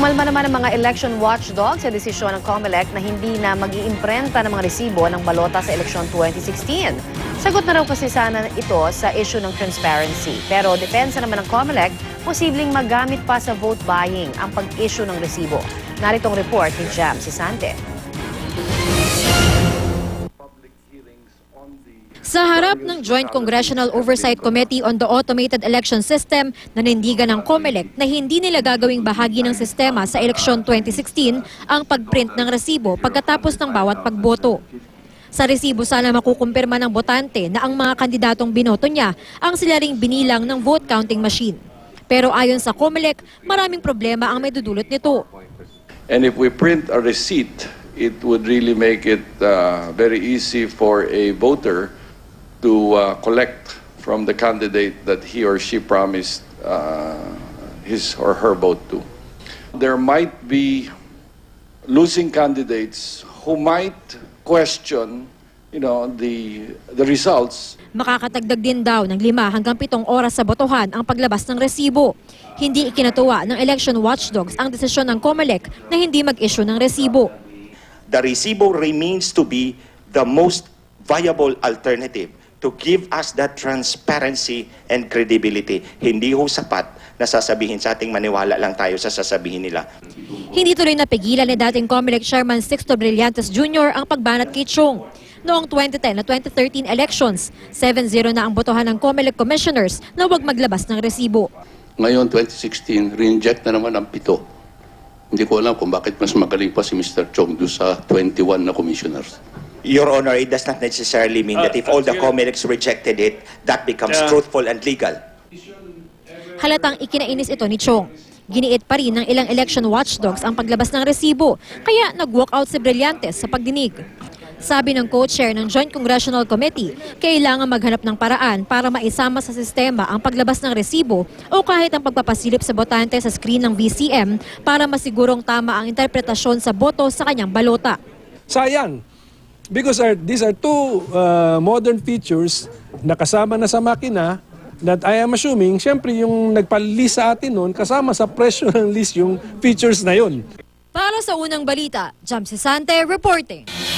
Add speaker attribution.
Speaker 1: Umalma naman ang mga election watchdog sa desisyon ng COMELEC na hindi na mag-iimprenta ng mga resibo ng balota sa eleksyon 2016. Sagot na raw kasi sana ito sa issue ng transparency. Pero depensa naman ng COMELEC, posibleng magamit pa sa vote buying ang pag-issue ng resibo. Naritong report ni Jam Sisante.
Speaker 2: Sa harap ng Joint Congressional Oversight Committee on the Automated Election System, nanindigan ng COMELEC na hindi nila gagawing bahagi ng sistema sa eleksyon 2016 ang pagprint ng resibo pagkatapos ng bawat pagboto. Sa resibo sana makukumpirma ng botante na ang mga kandidatong binoto niya ang sila ring binilang ng vote counting machine. Pero ayon sa COMELEC, maraming problema ang may dudulot nito.
Speaker 3: And if we print a receipt, it would really make it very easy for a voter to collect from the candidate that he or she promised his or her vote to. There might be losing candidates who might question, the results.
Speaker 2: Makakatagdag din daw ng 5 hanggang 7 oras sa botohan ang paglabas ng resibo. Hindi ikinatuwa ng election watchdogs ang desisyon ng COMELEC na hindi mag-issue ng resibo.
Speaker 4: The resibo remains to be the most viable alternative to give us that transparency and credibility. Hindi ho sapat na sasabihin sa ating maniwala lang tayo sa sasabihin nila.
Speaker 2: Hindi tuloy napigilan ni dating COMELEC Chairman Sixto Brillantes Jr. ang pagbanat kay Chong. Noong 2010 na 2013 elections, 7-0 na ang botohan ng COMELEC commissioners na huwag maglabas ng resibo.
Speaker 5: Ngayon, 2016, re-inject na naman ang 7. Hindi ko alam kung bakit mas magaling pa si Mr. Chong doon sa 21 na commissioners.
Speaker 4: Your Honor, it does not necessarily mean that if all the COMELECs rejected it, that becomes truthful and legal.
Speaker 2: Halatang ikinainis ito ni Chong. Giniit pa rin ng ilang election watchdogs ang paglabas ng resibo, kaya nag-walkout si Brillantes sa pagdinig. Sabi ng co-chair ng Joint Congressional Committee, kailangan maghanap ng paraan para maisama sa sistema ang paglabas ng resibo o kahit ang pagpapasilip sa botante sa screen ng VCM para masigurong tama ang interpretasyon sa boto sa kanyang balota.
Speaker 6: Sayang, because these are two modern features na kasama na sa makina that I am assuming, siyempre yung nagpalist sa atin noon, kasama sa presyo ng list yung features na yun.
Speaker 2: Para sa unang balita, Jam Sisante reporting.